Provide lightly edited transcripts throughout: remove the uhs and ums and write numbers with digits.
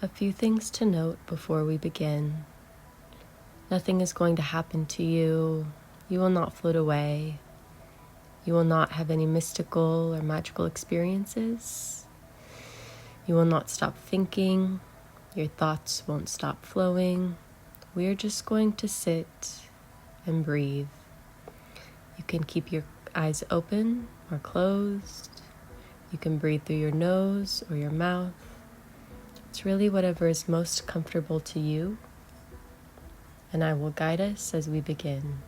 A few things to note before we begin. Nothing is going to happen to you. You will not float away. You will not have any mystical or magical experiences. You will not stop thinking. Your thoughts won't stop flowing. We are just going to sit and breathe. You can keep your eyes open or closed. You can breathe through your nose or your mouth. It's really whatever is most comfortable to you, and I will guide us as we begin.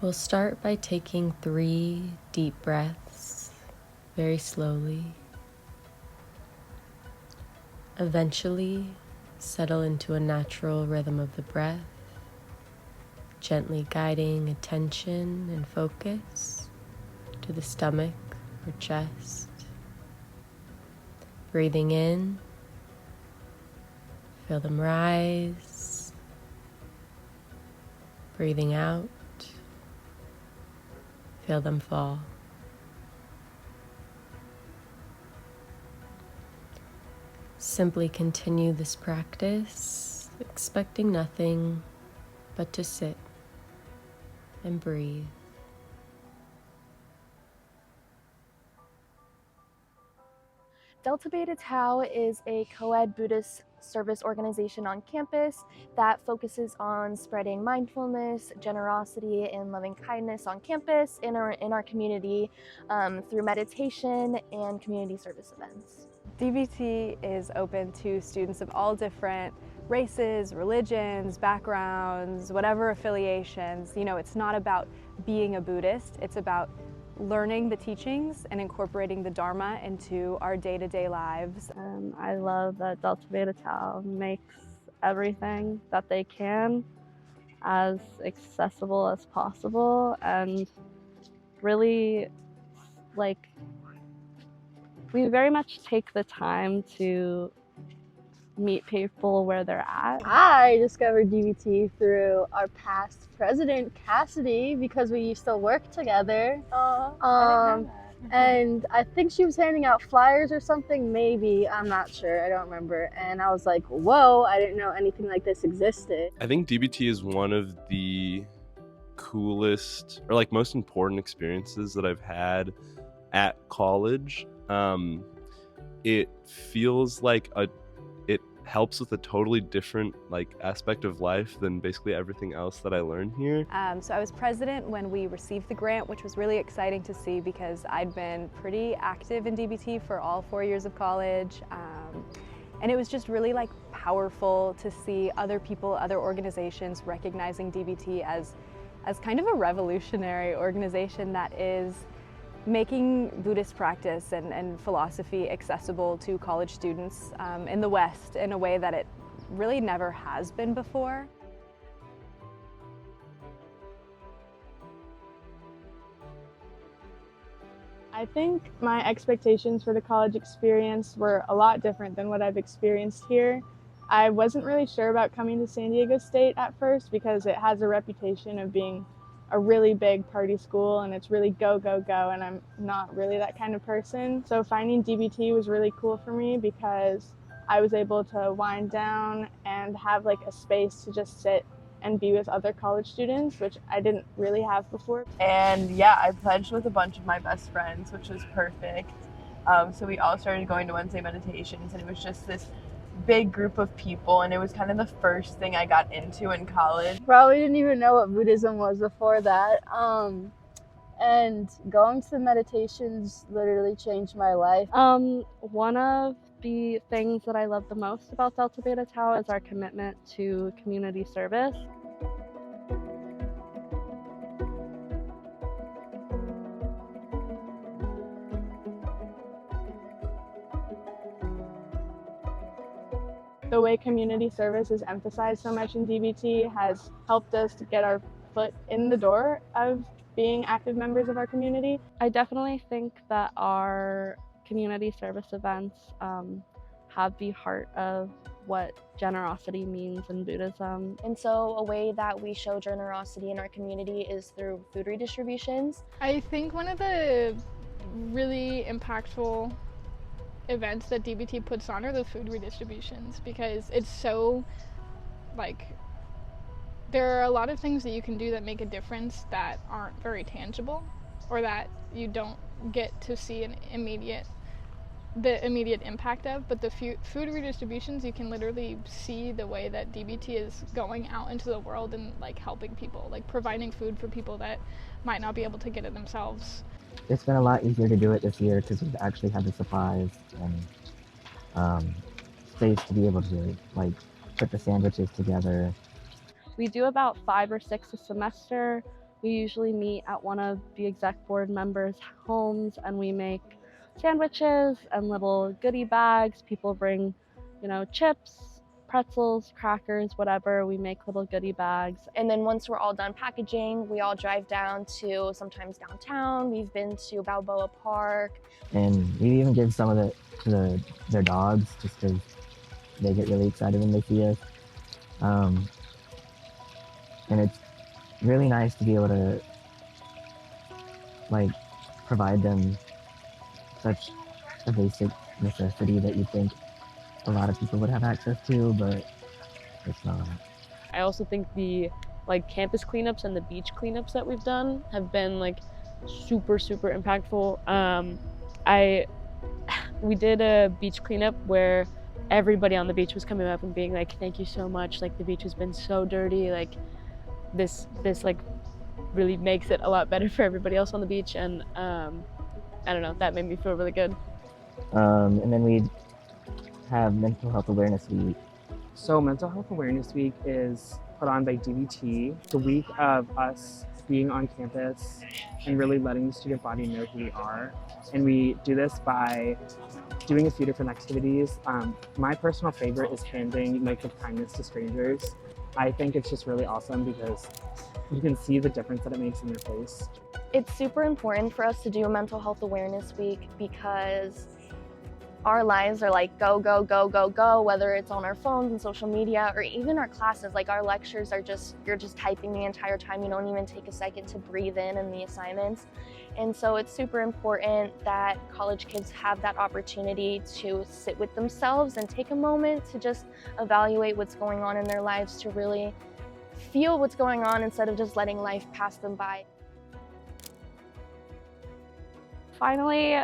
We'll start by taking 3 deep breaths, very slowly. Eventually, settle into a natural rhythm of the breath, gently guiding attention and focus to the stomach or chest. Breathing in, feel them rise. Breathing out, feel them fall. Simply continue this practice, expecting nothing but to sit and breathe. Delta Beta Tau is a co-ed Buddhist service organization on campus that focuses on spreading mindfulness, generosity, and loving kindness on campus in our community through meditation and community service events. DBT is open to students of all different races, religions, backgrounds, whatever affiliations. You know, it's not about being a Buddhist, it's about learning the teachings and incorporating the Dharma into our day-to-day lives. I love that Delta Beta Tau makes everything that they can as accessible as possible, and really, like, we very much take the time to meet people where they're at. I discovered DBT through our past president, Cassidy, because we used to work together. And I think she was handing out flyers or something, maybe, I'm not sure, I don't remember. And I was like, whoa, I didn't know anything like this existed. I think DBT is one of the coolest or like most important experiences that I've had at college. It feels like it helps with a totally different aspect of life than basically everything else that I learn here. So I was president when we received the grant, which was really exciting to see because I'd been pretty active in DBT for all 4 years of college. And it was just really powerful to see other people, other organizations recognizing DBT as kind of a revolutionary organization that is making Buddhist practice and philosophy accessible to college students in the West in a way that it really never has been before. I think my expectations for the college experience were a lot different than what I've experienced here. I wasn't really sure about coming to San Diego State at first because it has a reputation of being a really big party school and it's really go, go, go, and I'm not really that kind of person. So finding DBT was really cool for me because I was able to wind down and have a space to just sit and be with other college students, which I didn't really have before. And yeah, I pledged with a bunch of my best friends, which was perfect. So we all started going to Wednesday meditations, and it was just this big group of people, and it was kind of the first thing I got into in college. Probably didn't even know what Buddhism was before that. And going to the meditations literally changed my life. One of the things that I love the most about Delta Beta Tau is our commitment to community service. The way community service is emphasized so much in DBT has helped us to get our foot in the door of being active members of our community. I definitely think that our community service events have the heart of what generosity means in Buddhism. And so a way that we show generosity in our community is through food redistributions. I think one of the really impactful events that DBT puts on are the food redistributions, because it's so, like, there are a lot of things that you can do that make a difference that aren't very tangible, or that you don't get to see the immediate impact of, but the food redistributions, you can literally see the way that DBT is going out into the world and like helping people, like providing food for people that might not be able to get it themselves. It's been a lot easier to do it this year because we've actually had the supplies and space to be able to like put the sandwiches together. We do about 5 or 6 a semester. We usually meet at one of the exec board members' homes and we make sandwiches and little goodie bags. People bring, chips, pretzels, crackers, whatever. We make little goodie bags. And then once we're all done packaging, we all drive down to sometimes downtown. We've been to Balboa Park. And we even give some of it to their dogs just because they get really excited when they see us. And it's really nice to be able to like provide them such a basic necessity that you think a lot of people would have access to, but it's not. I also think the campus cleanups and the beach cleanups that we've done have been super impactful. We did a beach cleanup where everybody on the beach was coming up and being like, thank you so much, the beach has been so dirty, this really makes it a lot better for everybody else on the beach, and I don't know, that made me feel really good. And then we have Mental Health Awareness Week. So Mental Health Awareness Week is put on by DBT. It's a week of us being on campus and really letting the student body know who we are. And we do this by doing a few different activities. My personal favorite is handing of kindness to strangers. I think it's just really awesome because you can see the difference that it makes in your face. It's super important for us to do a Mental Health Awareness Week because our lives are go, go, go, go, go, whether it's on our phones and social media or even our classes. Our lectures are you're just typing the entire time. You don't even take a second to breathe in the assignments. And so it's super important that college kids have that opportunity to sit with themselves and take a moment to just evaluate what's going on in their lives, to really feel what's going on instead of just letting life pass them by. Finally,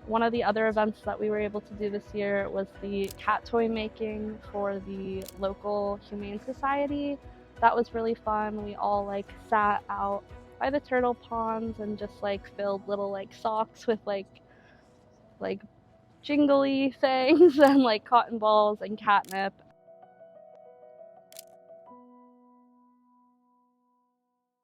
one of the other events that we were able to do this year was the cat toy making for the local Humane Society. That was really fun. We all sat out by the turtle ponds and just filled little socks with jingly things and cotton balls and catnip.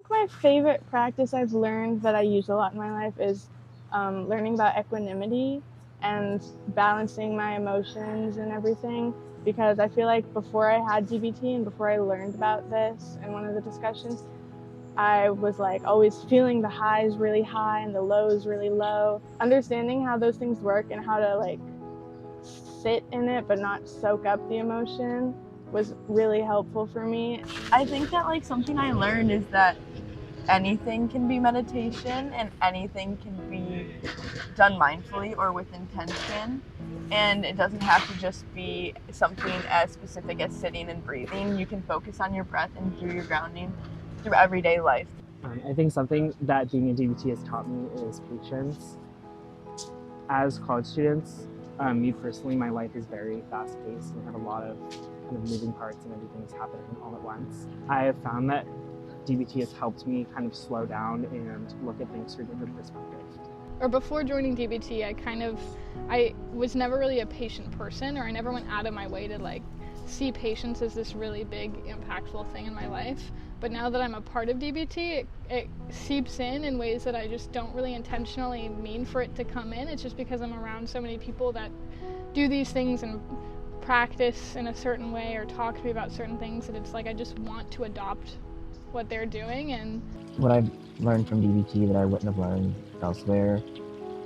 My favorite practice I've learned that I use a lot in my life is learning about equanimity and balancing my emotions and everything, because I feel like before I had DBT and before I learned about this in one of the discussions, I was always feeling the highs really high and the lows really low. Understanding how those things work and how to sit in it but not soak up the emotion was really helpful for me. I think that something I learned is that anything can be meditation and anything can be done mindfully or with intention, and it doesn't have to just be something as specific as sitting and breathing. You can focus on your breath and do your grounding through everyday life. I think something that being in DBT has taught me is patience. As college students, me personally, my life is very fast-paced and I have a lot of moving parts and everything's happening all at once. I have found that DBT has helped me slow down and look at things through different perspectives. Or before joining DBT, I was never really a patient person, or I never went out of my way to see patience as this really big, impactful thing in my life. But now that I'm a part of DBT, it seeps in ways that I just don't really intentionally mean for it to come in. It's just because I'm around so many people that do these things and practice in a certain way or talk to me about certain things that it's I just want to adopt what they're doing. And what I've learned from DBT that I wouldn't have learned elsewhere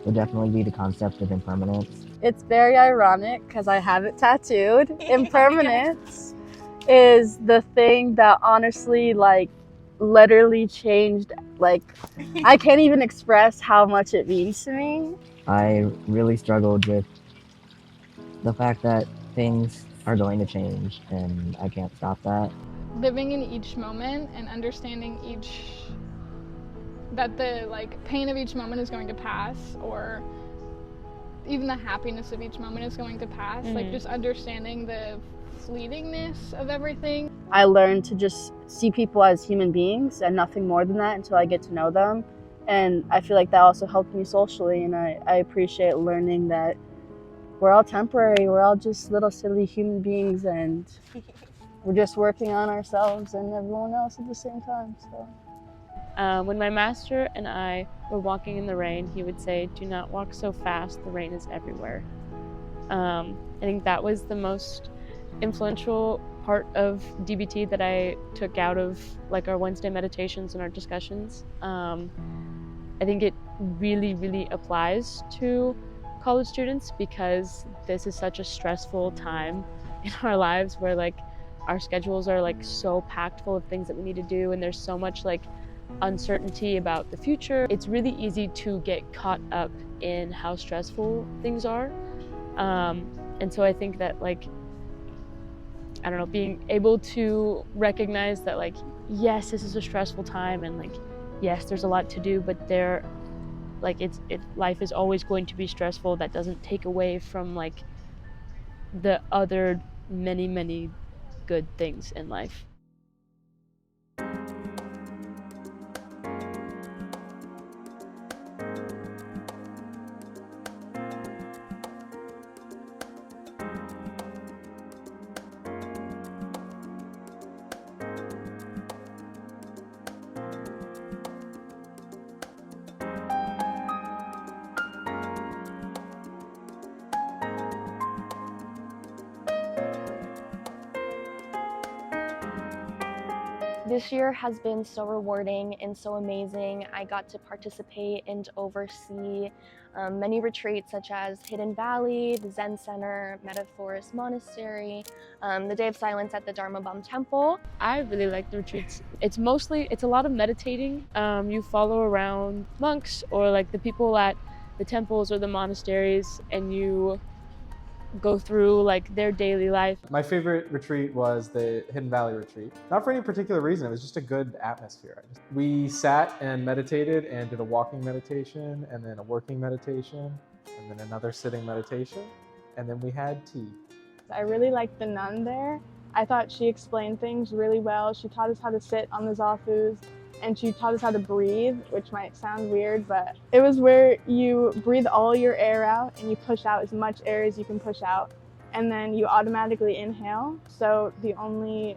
would definitely be the concept of impermanence. It's very ironic because I have it tattooed. Impermanence is the thing that honestly, like, literally changed. Like, I can't even express how much it means to me. I really struggled with the fact that things are going to change and I can't stop that. Living in each moment and understanding that the pain of each moment is going to pass, or even the happiness of each moment is going to pass. Like, just understanding the fleetingness of everything. I learned to just see people as human beings and nothing more than that until I get to know them. And I feel like that also helped me socially, and I appreciate learning that we're all temporary, we're all just little silly human beings, and we're just working on ourselves and everyone else at the same time. So when my master and I were walking in the rain, he would say, "Do not walk so fast, the rain is everywhere." I think that was the most influential part of DBT that I took out of our Wednesday meditations and our discussions. I think it really, really applies to college students because this is such a stressful time in our lives where our schedules are so packed full of things that we need to do, and there's so much uncertainty about the future. It's really easy to get caught up in how stressful things are. And so I think that I don't know, being able to recognize that yes, this is a stressful time, and yes, there's a lot to do, but life is always going to be stressful. That doesn't take away from the other many, many good things in life. This year has been so rewarding and so amazing. I got to participate and oversee many retreats such as Hidden Valley, the Zen Center, Metaphorist Monastery, the Day of Silence at the Dharma Bum Temple. I really like the retreats. It's a lot of meditating. You follow around monks or the people at the temples or the monasteries, and you go through their daily life. My favorite retreat was the Hidden Valley retreat. Not for any particular reason, it was just a good atmosphere. We sat and meditated and did a walking meditation and then a working meditation and then another sitting meditation, and then we had tea. I really liked the nun there. I thought she explained things really well. She taught us how to sit on the zafus, and she taught us how to breathe, which might sound weird, but it was where you breathe all your air out and you push out as much air as you can push out, and then you automatically inhale. So the only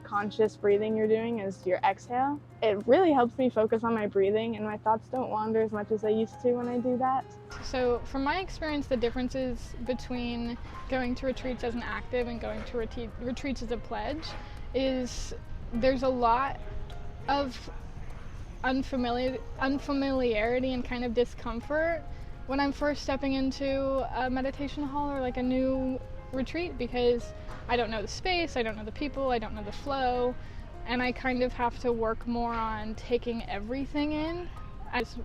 conscious breathing you're doing is your exhale. It really helps me focus on my breathing, and my thoughts don't wander as much as they used to when I do that. So from my experience, the differences between going to retreats as an active and going to retreats as a pledge is there's a lot of unfamiliarity and kind of discomfort when I'm first stepping into a meditation hall or a new retreat, because I don't know the space, I don't know the people, I don't know the flow, and I kind of have to work more on taking everything in.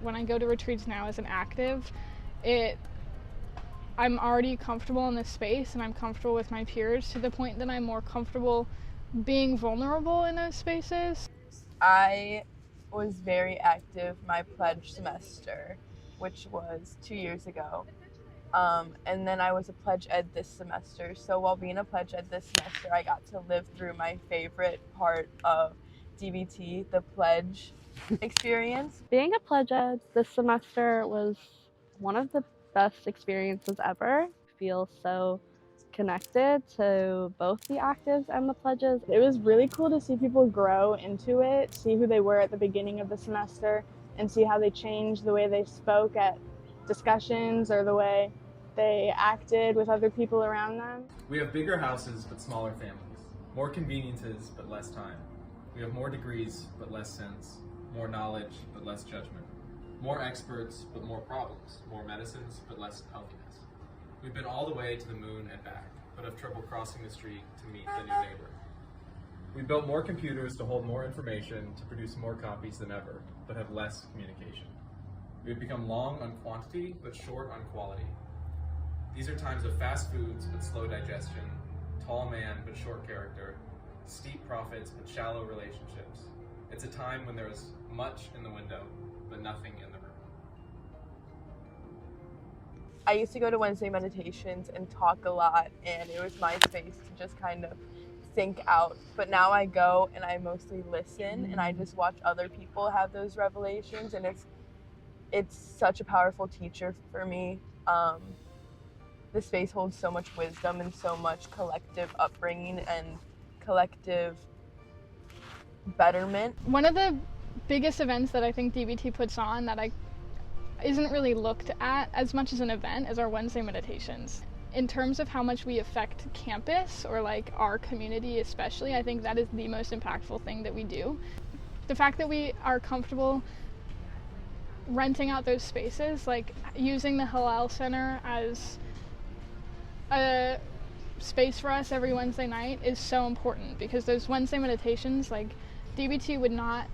When I go to retreats now as an active, I'm already comfortable in this space and I'm comfortable with my peers to the point that I'm more comfortable being vulnerable in those spaces. I was very active my pledge semester, which was 2 years ago. And then I was a pledge ed this semester. So while being a pledge ed this semester, I got to live through my favorite part of DBT, the pledge experience. Being a pledge ed this semester was one of the best experiences ever. I feel so connected to both the actives and the pledges. It was really cool to see people grow into it, see who they were at the beginning of the semester, and see how they changed the way they spoke at discussions or the way they acted with other people around them. We have bigger houses but smaller families, more conveniences but less time. We have more degrees but less sense, more knowledge but less judgment, more experts but more problems, more medicines but less healthiness. We've been all the way to the moon and back, but have trouble crossing the street to meet the new neighbor. We built more computers to hold more information, to produce more copies than ever, but have less communication. We've become long on quantity, but short on quality. These are times of fast foods, but slow digestion, tall man, but short character, steep profits, but shallow relationships. It's a time when there is much in the window, but nothing in the room. I used to go to Wednesday meditations and talk a lot, and it was my space to just kind of think out. But now I go and I mostly listen, and I just watch other people have those revelations, and it's such a powerful teacher for me. The space holds so much wisdom and so much collective upbringing and collective betterment. One of the biggest events that I think DBT puts on that isn't really looked at as much as an event as our Wednesday meditations. In terms of how much we affect campus or like our community especially, I think that is the most impactful thing that we do. The fact that we are comfortable renting out those spaces, like using the Hillel Center as a space for us every Wednesday night is so important, because those Wednesday meditations, like DBT would not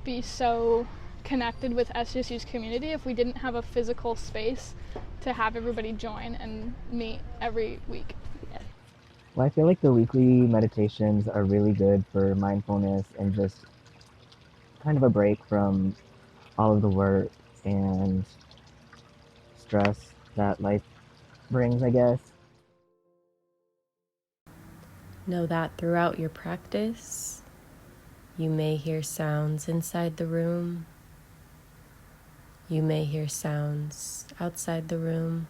be so connected with SJSU's community if we didn't have a physical space to have everybody join and meet every week. Well, I feel like the weekly meditations are really good for mindfulness and just kind of a break from all of the work and stress that life brings, I guess. Know that throughout your practice, you may hear sounds inside the room. You may hear sounds outside the room.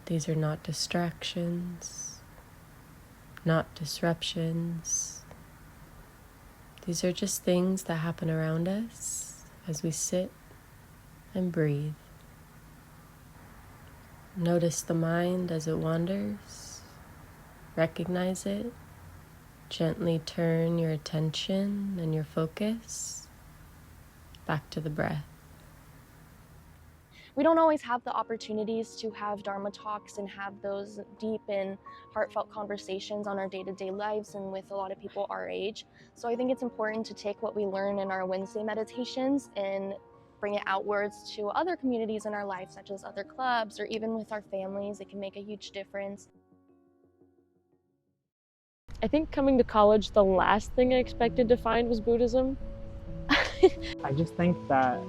These are not distractions, not disruptions. These are just things that happen around us as we sit and breathe. Notice the mind as it wanders. Recognize it. Gently turn your attention and your focus back to the breath. We don't always have the opportunities to have Dharma talks and have those deep and heartfelt conversations on our day-to-day lives and with a lot of people our age. So I think it's important to take what we learn in our Wednesday meditations and bring it outwards to other communities in our life, such as other clubs or even with our families. It can make a huge difference. I think coming to college, the last thing I expected to find was Buddhism. I just think that,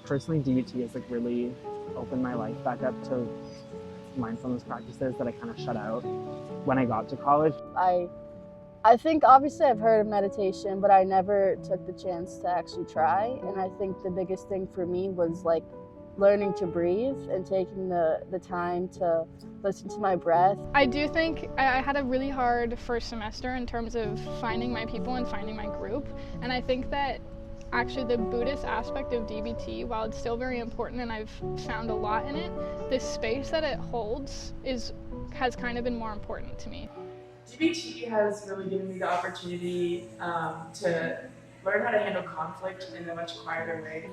personally, DBT has really opened my life back up to mindfulness practices that I kind of shut out when I got to college. I think obviously I've heard of meditation, but I never took the chance to actually try. And I think the biggest thing for me was learning to breathe and taking the time to listen to my breath. I do think I had a really hard first semester in terms of finding my people and finding my group. And I think that actually the Buddhist aspect of DBT, while it's still very important and I've found a lot in it, the space that it holds has kind of been more important to me. DBT has really given me the opportunity to learn how to handle conflict in a much quieter way.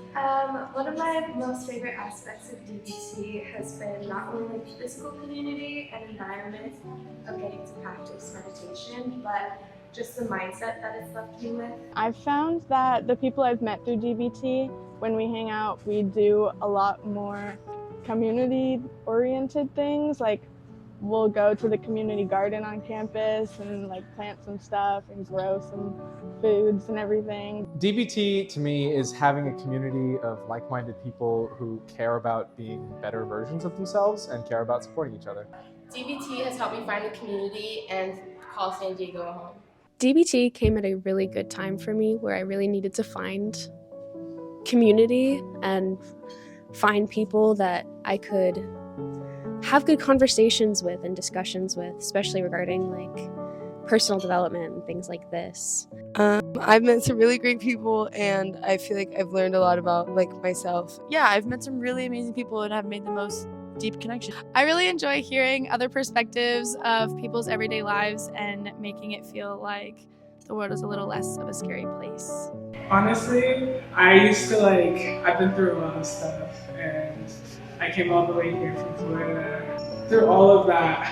One of my most favorite aspects of DBT has been not only the physical community and environment of getting to practice meditation, but just the mindset that it's left me with. I've found that the people I've met through DBT, when we hang out, we do a lot more community-oriented things, like we'll go to the community garden on campus and plant some stuff and grow some foods and everything. DBT to me is having a community of like-minded people who care about being better versions of themselves and care about supporting each other. DBT has helped me find a community and call San Diego a home. DBT came at a really good time for me where I really needed to find community and find people that I could have good conversations with and discussions with, especially regarding personal development and things like this. I've met some really great people and I feel like I've learned a lot about myself. Yeah, I've met some really amazing people and have made the most deep connection. I really enjoy hearing other perspectives of people's everyday lives and making it feel like the world is a little less of a scary place. Honestly, I used to I've been through a lot of stuff and I came all the way here from Florida. Through all of that,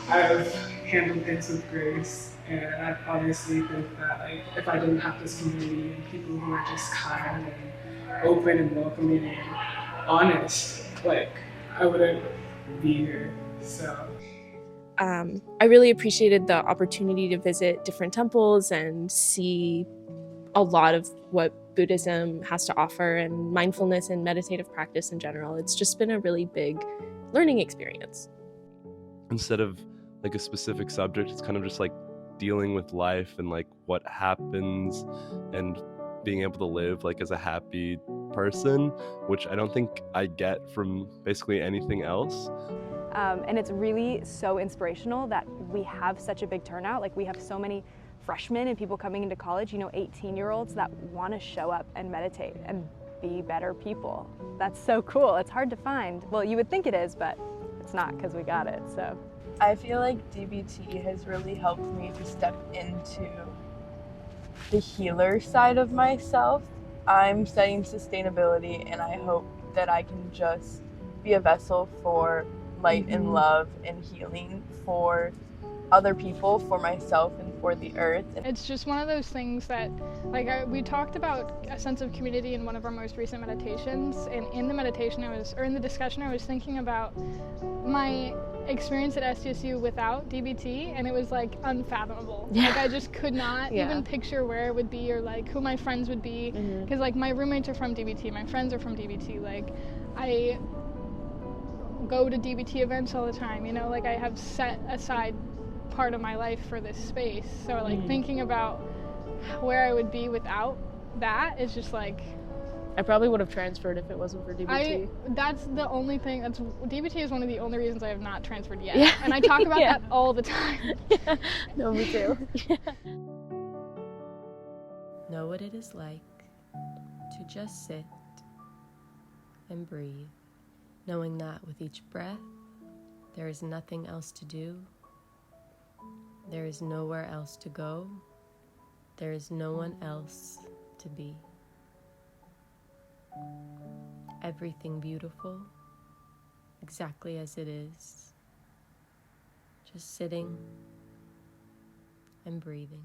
I've handled things with grace, and I obviously think that like if I didn't have this community and people who are just kind and open and welcoming and honest, like I wouldn't be here. So I really appreciated the opportunity to visit different temples and see a lot of what Buddhism has to offer and mindfulness and meditative practice in general. It's just been a really big learning experience. Instead of like a specific subject, it's kind of just like dealing with life and like what happens and being able to live like as a happy person, which I don't think I get from basically anything else. And it's really so inspirational that we have such a big turnout. Like we have so many freshmen and people coming into college, 18-year-olds that want to show up and meditate and be better people. That's so cool. It's hard to find. Well, you would think it is, but it's not because we got it, so. I feel like DBT has really helped me to step into the healer side of myself. I'm studying sustainability, and I hope that I can just be a vessel for light and love and healing for other people, for myself, and for the earth. It's just one of those things that, like, we talked about a sense of community in one of our most recent meditations, and in the meditation in the discussion I was thinking about my experience at SDSU without DBT, and it was like unfathomable. Like I just could not even picture where it would be or like who my friends would be, because like my roommates are from DBT, my friends are from DBT, like I go to DBT events all the time, like I have set aside part of my life for this space, so like thinking about where I would be without that is just like, I probably would have transferred if it wasn't for DBT. That's the only thing, DBT is one of the only reasons I have not transferred yet, and I talk about that all the time. No, me too. Know what it is like to just sit and breathe, knowing that with each breath, there is nothing else to do. There is nowhere else to go. There is no one else to be. Everything beautiful, exactly as it is. Just sitting and breathing.